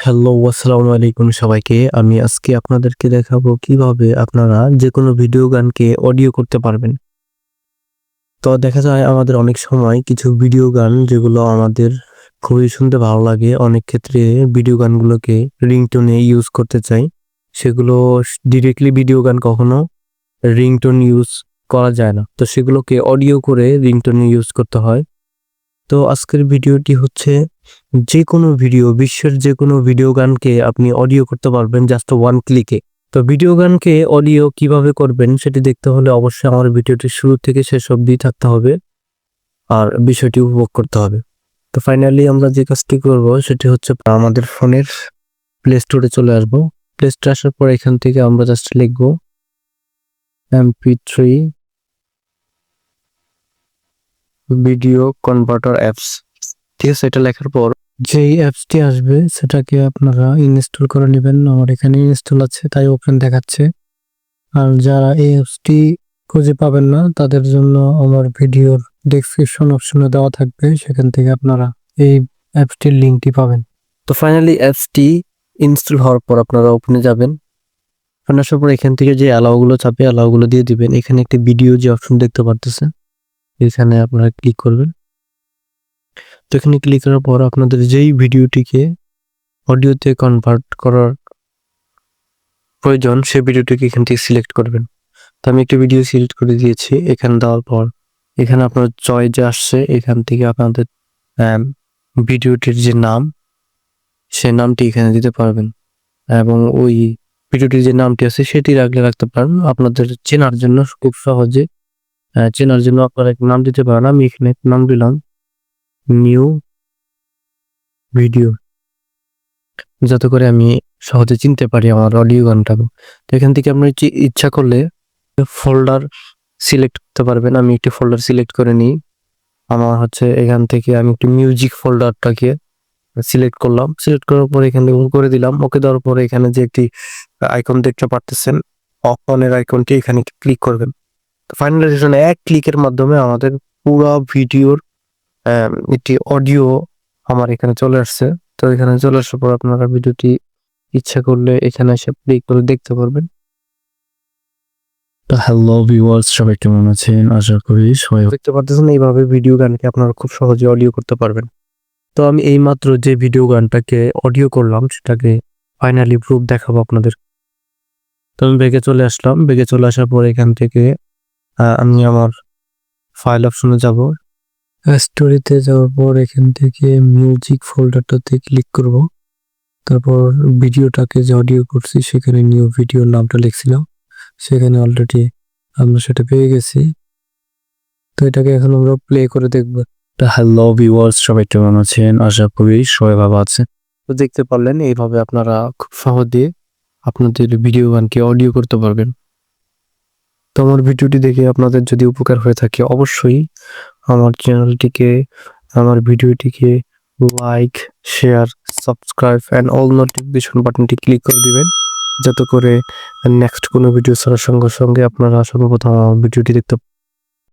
Hello, আসসালামু আলাইকুম সবাইকে। আমি আজকে আপনাদেরকে দেখাবো কিভাবে আপনারা যেকোনো ভিডিও গানকে অডিও করতে পারবেন। তো দেখা যায় আমাদের অনেক সময় কিছু ভিডিও গান যেগুলো আমাদের খুবই শুনতে ভালো লাগে, অনেক ক্ষেত্রে ভিডিও গানগুলোকে রিংটোনে ইউজ করতে চাই। সেগুলো ডিরেক্টলি ভিডিও গান কখনো রিংটোন ইউজ করা যায় না। তো সেগুলোকে অডিও করে রিংটোনে ইউজ করতে হয়। তো আজকের ভিডিওটি হচ্ছে যেকোনো ভিডিও, বিশ্বের যেকোনো ভিডিও গানকে আপনি অডিও করতে পারবেন জাস্ট ওয়ান ক্লিকে। তো ভিডিও গানকে অডিও কিভাবে করবেন সেটি দেখতে হলে অবশ্যই আমার ভিডিওটি শুরু থেকে শেষ অবধি থাকতে হবে আর বিষয়টি উপভোগ করতে হবে। তো ফাইনালি আমরা যে কাজটি করব সেটি হচ্ছে আমাদের ফোনের প্লে স্টোরে চলে আসব। প্লে স্টোরে আসার পর এখান থেকে আমরা জাস্ট লিখব MP3 ভিডিও কনভার্টার অ্যাপস। ঠিক আছে, এটা লেখার পর যেই অ্যাপসটি আসবে সেটাকে আপনারা ইনস্টল করে নেবেন। আমার এখানে ইনস্টল আছে তাই ওপেন দেখাচ্ছে। আর যারা এই অ্যাপসটি খুঁজে পাবেন না তাদের জন্য আমার ভিডিওর ডেসক্রিপশন অপশনে দেওয়া থাকবে, সেখান থেকে আপনারা এই অ্যাপসটির লিঙ্কটি পাবেন। তো ফাইনালি অ্যাপসটি ইনস্টল হওয়ার পর আপনারা ওপেনে যাবেন। ওখানে আসার পর এখান থেকে যে অ্যালাউগুলো চাপে অ্যালাউগুলো দিয়ে দিবেন। এখানে একটি ভিডিও যে অপশন দেখতে পারতেছেন এখানে আপনারা ক্লিক করবেন। তো এখানে ক্লিক করার পর আপনাদের যেই ভিডিওটিকে অডিওতে কনভার্ট করার প্রয়োজন সেই ভিডিওটিকে এখান থেকে সিলেক্ট করবেন। তো আমি একটি ভিডিও সিলেক্ট করে দিয়েছি। এখানে দেওয়ার পর এখানে আপনার চয়েস আসছে, এখান থেকে আপনাদের ভিডিওটির যে নাম সেই নামটি এখানে দিতে পারবেন এবং ওই ভিডিওটির যে নামটি আছে সেটি রাখতে পারেন আপনাদের চেনার জন্য, খুব সহজে চেনার জন্য আপনারা একটা নাম দিতে পারেন। আমি এখানে একটা নাম দিলাম নিউ ভিডিও, যাতে করে আমি সহজে চিনতে পারি আমার অডিও গানটাকে। তো এখান থেকে আপনি ইচ্ছা করলে ফোল্ডার সিলেক্ট করতে পারবেন। আমি একটি ফোল্ডার সিলেক্ট করে নিই। আমার হচ্ছে এখান থেকে আমি একটি মিউজিক ফোল্ডারটাকে সিলেক্ট করলাম। সিলেক্ট করার পর এখানে করে দিলাম। ওকে দেওয়ার পরে এখানে যে একটি আইকন দেখতে পারতেছেন অনের আইকনটি, এখানে ক্লিক করবেন। ফাইনালাইজেশন এক ক্লিকের মাধ্যমে আমাদের পুরো ভিডিওর একটি অডিও আমার এখানে চলে আসছে। তো এখানে চলে আসার পর আপনারা ভিডিওটি ইচ্ছা করলে এখানে এসে প্লে করে দেখতে পারবেন। তো হ্যালো ভিউয়ার্স, সবাই কেমন আছেন? আশা করি সবাই দেখতে পারতেছেন এইভাবে ভিডিও গানকে আপনারা খুব সহজে অডিও করতে পারবেন। তো আমি এইমাত্র যে ভিডিও গানটাকে অডিও করলাম সেটাকে ফাইনালি প্রুফ দেখাবো আপনাদের। তো আমি ব্যাগে চলে আসলাম। ব্যাগে চলে আসার পর এখান থেকে আমি আমার ফাইল অপশনে যাব। স্টোরিতে যাওয়ার পর এখান থেকে মিউজিক ফোল্ডারটাতে ক্লিক করব। তারপর ভিডিওটাকে যে অডিও করছি সেখানে নিউ ভিডিওর নামটা লিখছিলাম, সেখানে অলরেডি আমরা সেটা পেয়ে গেছি। তো এটাকে এখন আমরা প্লে করে দেখবো। হ্যালো ভিউয়ার্স, সবাই কেমন আছেন? আশা করি সবাই ভালো আছে। তো দেখতে পারলেন এইভাবে আপনারা খুব সহজে আপনাদের ভিডিও গানকে অডিও করতে পারবেন। তো আমার ভিডিওটি দেখে আপনাদের যদি উপকার হয়ে থাকে অবশ্যই আমার চ্যানেলটিকে, আমার ভিডিওটিকে like, share, subscribe and all notification বাটনটি ক্লিক করে দিবেন, যাতে করে নেক্সট কোনো ভিডিও ছাড়ার সঙ্গে সঙ্গে আপনারা সর্বপ্রথম আমার ভিডিওটি দেখতে